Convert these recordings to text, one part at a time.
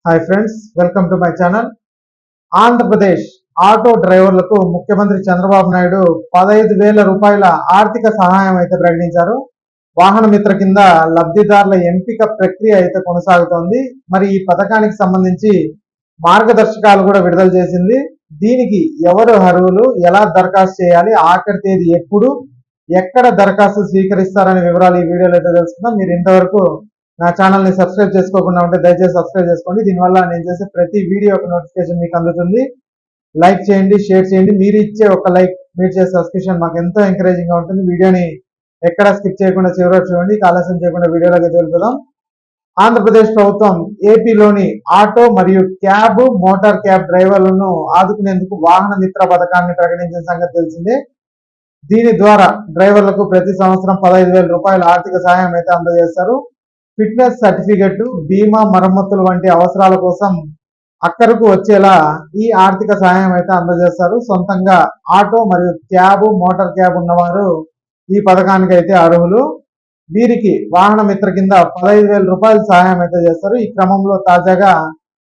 Hi friends, welcome to my channel. Andhra Pradesh auto డ్రైవర్లకు ముఖ్యమంత్రి చంద్రబాబు నాయుడు 15,000 రూపాయల ఆర్థిక సహాయం అయితే ప్రకటించారు. వాహన మిత్ర కింద లబ్ధిదారుల ఎంపిక ప్రక్రియ అయితే కొనసాగుతోంది. మరి ఈ పథకానికి సంబంధించి మార్గదర్శకాలు కూడా విడుదల చేసింది. దీనికి ఎవరు అర్హులు, ఎలా దరఖాస్తు చేయాలి, ఆఖరి తేదీ ఎప్పుడు, ఎక్కడ దరఖాస్తు స్వీకరిస్తారనే వివరాలు ఈ వీడియోలో అయితే తెలుసుకుందాం. మీరు ఇంతవరకు నా ఛానల్ని సబ్స్క్రైబ్ చేసుకోకుండా ఉంటే దయచేసి సబ్స్క్రైబ్ చేసుకోండి. దీనివల్ల నేను చేసే ప్రతి వీడియో యొక్క నోటిఫికేషన్ మీకు అందుతుంది. లైక్ చేయండి, షేర్ చేయండి. మీరు ఇచ్చే ఒక లైక్, మీరు చేసే సబ్స్క్రిప్షన్ మాకు ఎంతో ఎంకరేజింగ్గా ఉంటుంది. వీడియోని ఎక్కడ స్కిప్ చేయకుండా చివరి వరకు చూడండి. ఆలస్యం చేయకుండా వీడియోలోకి తెలుపుదాం. ఆంధ్రప్రదేశ్ ప్రభుత్వం ఏపీలోని ఆటో మరియు క్యాబ్, మోటార్ క్యాబ్ డ్రైవర్లను ఆదుకునేందుకు వాహన మిత్ర పథకాన్ని ప్రకటించిన సంగతి తెలిసిందే. దీని ద్వారా డ్రైవర్లకు ప్రతి సంవత్సరం 15,000 రూపాయల ఆర్థిక సహాయం అయితే అందజేస్తారు. ఫిట్నెస్ సర్టిఫికెట్లు, బీమా, మరమ్మతులు వంటి అవసరాల కోసం అక్కరకు వచ్చేలా ఈ ఆర్థిక సహాయం అయితే అందజేస్తారు. సొంతంగా ఆటో మరియు క్యాబ్, మోటార్ క్యాబ్ ఉన్నవారు ఈ పథకానికి అయితే అర్హులు. వీరికి వాహన మిత్ర కింద 15,000 రూపాయల సహాయం అయితే చేస్తారు. ఈ క్రమంలో తాజాగా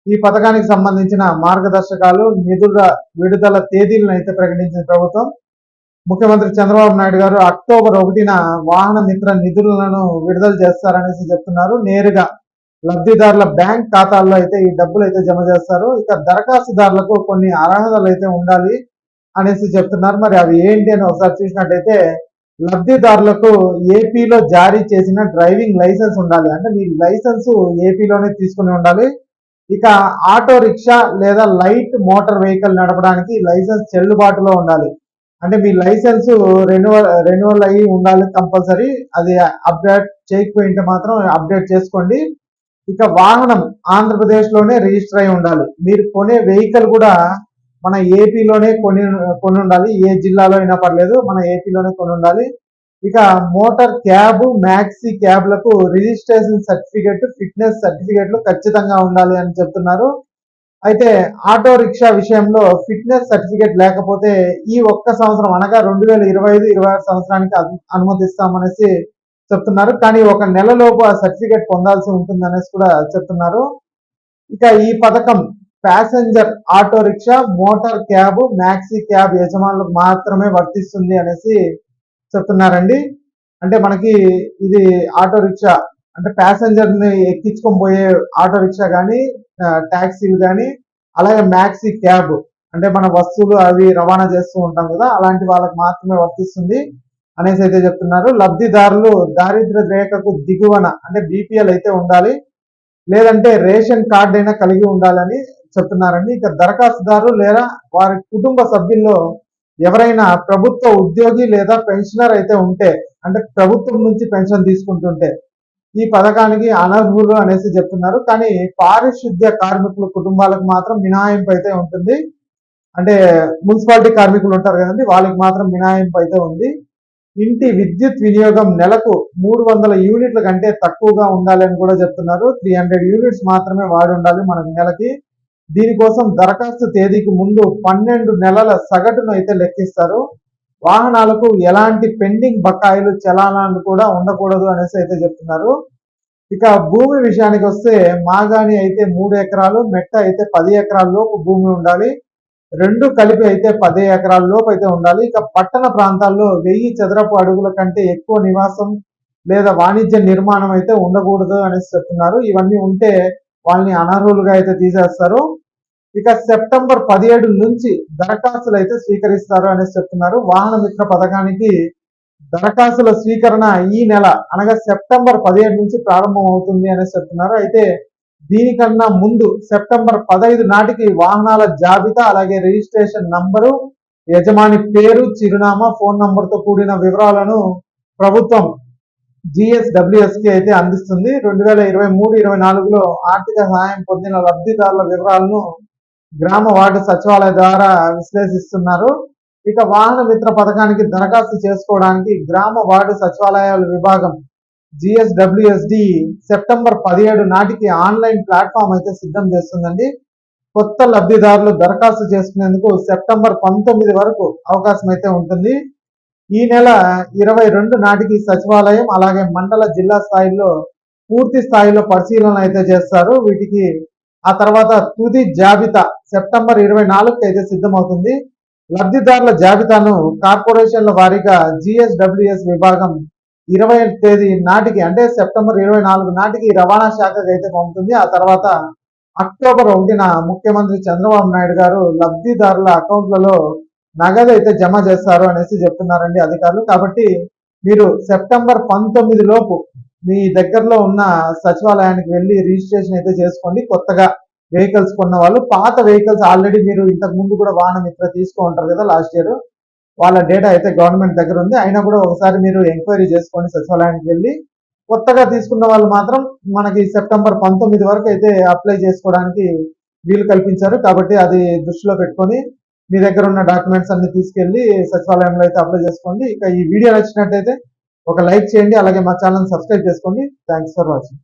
ఈ పథకానికి సంబంధించిన మార్గదర్శకాలు, నిధుల విడుదల తేదీలను అయితే ప్రకటించిన ప్రభుత్వం. ముఖ్యమంత్రి చంద్రబాబు నాయుడు గారు అక్టోబర్ 1న వాహన మిత్ర నిధులను విడుదల చేస్తారనేసి చెప్తున్నారు. నేరుగా లబ్ధిదారుల బ్యాంక్ ఖాతాల్లో అయితే ఈ డబ్బులు అయితే జమ చేస్తారు. ఇక దరఖాస్తుదారులకు కొన్ని అర్హతలు అయితే ఉండాలి అనేసి చెప్తున్నారు. మరి అవి ఏంటి అని ఒకసారి చూసినట్టయితే, లబ్ధిదారులకు ఏపీలో జారీ చేసిన డ్రైవింగ్ లైసెన్స్ ఉండాలి. అంటే మీ లైసెన్స్ ఏపీలోనే తీసుకుని ఉండాలి. ఇక ఆటో రిక్షా లేదా లైట్ మోటార్ వెహికల్ నడపడానికి లైసెన్స్ చెల్లుబాటులో ఉండాలి. అంటే మీ లైసెన్స్ రెన్యువల్ అయ్యి ఉండాలి కంపల్సరీ. అది అప్డేట్ చేయకపోయింటే మాత్రం అప్డేట్ చేసుకోండి. ఇక వాహనం ఆంధ్రప్రదేశ్లోనే రిజిస్టర్ అయి ఉండాలి. మీరు కొనే వెహికల్ కూడా మన ఏపీలోనే కొని ఉండాలి. ఏ జిల్లాలో అయినా పర్లేదు, మన ఏపీలోనే కొని ఉండాలి. ఇక మోటార్ క్యాబ్, మ్యాక్సీ క్యాబ్లకు రిజిస్ట్రేషన్ సర్టిఫికెట్, ఫిట్నెస్ సర్టిఫికెట్లు ఖచ్చితంగా ఉండాలి అని చెప్తున్నారు. అయితే ఆటో రిక్షా విషయంలో ఫిట్నెస్ సర్టిఫికేట్ లేకపోతే ఈ ఒక్క సంవత్సరం అనగా 2025-26 సంవత్సరానికి అనుమతిస్తామనేసి చెప్తున్నారు. కానీ ఒక నెలలోపు ఆ సర్టిఫికేట్ పొందాల్సి ఉంటుందనేసి కూడా చెప్తున్నారు. ఇక ఈ పథకం passenger auto rickshaw, motor cab, maxi cab యజమానులకు మాత్రమే వర్తిస్తుంది అనేసి చెప్తున్నారండి. అంటే మనకి ఇది ఆటో రిక్షా అంటే ప్యాసింజర్ ని ఎక్కించుకొని పోయే ఆటో రిక్షా కానీ, ట్యాక్సీలు కానీ, అలాగే మ్యాక్సీ క్యాబ్ అంటే మన వస్తువులు అవి రవాణా చేస్తూ ఉంటాం కదా, అలాంటి వాళ్ళకి మాత్రమే వర్తిస్తుంది అనేసి అయితే చెప్తున్నారు. లబ్ధిదారులు దారిద్ర్య రేఖకు దిగువన అంటే బీపీఎల్ అయితే ఉండాలి, లేదంటే రేషన్ కార్డు అయినా కలిగి ఉండాలని చెప్తున్నారండి. ఇక దరఖాస్తుదారు లేదా వారి కుటుంబ సభ్యుల్లో ఎవరైనా ప్రభుత్వ ఉద్యోగి లేదా పెన్షనర్ అయితే ఉంటే, అంటే ప్రభుత్వం నుంచి పెన్షన్ తీసుకుంటుంటే ఈ పథకానికి అనర్హులు అనేసి చెప్తున్నారు. కానీ పారిశుద్ధ్య కార్మికుల కుటుంబాలకు మాత్రం మినహాయింపు అయితే ఉంటుంది. అంటే మున్సిపాలిటీ కార్మికులు ఉంటారు కదండి, వాళ్ళకి మాత్రం మినహాయింపు అయితే ఉంది. ఇంటి విద్యుత్ వినియోగం నెలకు 300 యూనిట్ల కంటే తక్కువగా ఉండాలి అని కూడా చెప్తున్నారు. 300 యూనిట్స్ మాత్రమే వాడి ఉండాలి మనకి నెలకి. దీనికోసం దరఖాస్తు తేదీకి ముందు 12 నెలల సగటును అయితే లెక్కిస్తారు. వాహనాలకు ఎలాంటి పెండింగ్ బకాయిలు, చలానాలు కూడా ఉండకూడదు అనేసి అయితే చెప్తున్నారు. ఇక భూమి విషయానికి వస్తే మాగాని అయితే 3 ఎకరాలు, మెట్ట అయితే 10 ఎకరాల లోపు భూమి ఉండాలి. రెండు కలిపి అయితే 10 ఎకరాల లోపు అయితే ఉండాలి. ఇక పట్టణ ప్రాంతాల్లో 1000 చదరపు అడుగుల కంటే ఎక్కువ నివాసం లేదా వాణిజ్య నిర్మాణం అయితే ఉండకూడదు అనేసి చెప్తున్నారు. ఇవన్నీ ఉంటే వాళ్ళని అనర్హులుగా అయితే తీసేస్తారు. ఇక సెప్టెంబర్ 17 నుంచి దరఖాస్తులు అయితే స్వీకరిస్తారు అనేసి చెప్తున్నారు. వాహన మిత్ర పథకానికి దరఖాస్తుల స్వీకరణ ఈ నెల అనగా సెప్టెంబర్ 17 నుంచి ప్రారంభం అవుతుంది అనేసి చెప్తున్నారు. అయితే దీనికన్నా ముందు సెప్టెంబర్ 15 నాటికి వాహనాల జాబితా, అలాగే రిజిస్ట్రేషన్ నంబరు, యజమాని పేరు, చిరునామా, ఫోన్ నంబర్తో కూడిన వివరాలను ప్రభుత్వం GSWSకి అయితే అందిస్తుంది. 2023-24లో ఆర్థిక సహాయం పొందిన లబ్ధిదారుల వివరాలను గ్రామ వార్డు సచివాలయ ద్వారా విశ్లేషిస్తున్నారు. ఇక వాహన మిత్ర పథకానికి దరఖాస్తు చేసుకోవడానికి గ్రామ వార్డు సచివాలయాల విభాగం GSWSD సెప్టెంబర్ 17 నాటికి ఆన్లైన్ ప్లాట్ఫామ్ అయితే సిద్ధం చేస్తుందండి. కొత్త లబ్ధిదారులు దరఖాస్తు చేసుకునేందుకు సెప్టెంబర్ 19 వరకు అవకాశం అయితే ఉంటుంది. ఈ నెల 22 నాటికి సచివాలయం, అలాగే మండల, జిల్లా స్థాయిలో పూర్తి స్థాయిలో పరిశీలన అయితే చేస్తారు. వీటికి ఆ తర్వాత తుది జాబితా సెప్టెంబర్ 24కి అయితే సిద్ధమవుతుంది. లబ్ధిదారుల జాబితాను కార్పొరేషన్ల వారీగా జిఎస్డబ్ల్యూఎస్ విభాగం 20 తేదీ నాటికి అంటే సెప్టెంబర్ 24 నాటికి రవాణా శాఖకు అయితే పంపుతుంది. ఆ తర్వాత అక్టోబర్ 1న ముఖ్యమంత్రి చంద్రబాబు నాయుడు గారు లబ్ధిదారుల అకౌంట్లలో నగదు అయితే జమ చేస్తారు అనేసి చెప్తున్నారండి అధికారులు. కాబట్టి మీరు సెప్టెంబర్ 19 లోపు మీ దగ్గరలో ఉన్న సచివాలయానికి వెళ్ళి రిజిస్ట్రేషన్ అయితే చేసుకోండి. కొత్తగా వెహికల్స్ కొన్న వాళ్ళు, పాత వెహికల్స్ ఆల్రెడీ మీరు ఇంతకు ముందు కూడా వాహన మిత్ర తీసుకో ఉంటారు కదా లాస్ట్ ఇయర్, వాళ్ళ డేటా అయితే గవర్నమెంట్ దగ్గర ఉంది. అయినా కూడా ఒకసారి మీరు ఎంక్వైరీ చేసుకోండి సచివాలయానికి వెళ్ళి. కొత్తగా తీసుకున్న వాళ్ళు మాత్రం మనకి సెప్టెంబర్ 19 వరకు అయితే అప్లై చేసుకోవడానికి వీలు కల్పించారు. కాబట్టి అది దృష్టిలో పెట్టుకొని మీ దగ్గర ఉన్న డాక్యుమెంట్స్ అన్ని తీసుకెళ్లి సచివాలయంలో అయితే అప్లై చేసుకోండి. ఇక ఈ వీడియో నచ్చినట్టయితే ఒక లైక్ చేయండి, అలాగే మా ఛానల్ సబ్స్క్రైబ్ చేసుకోండి. Thanks for watching.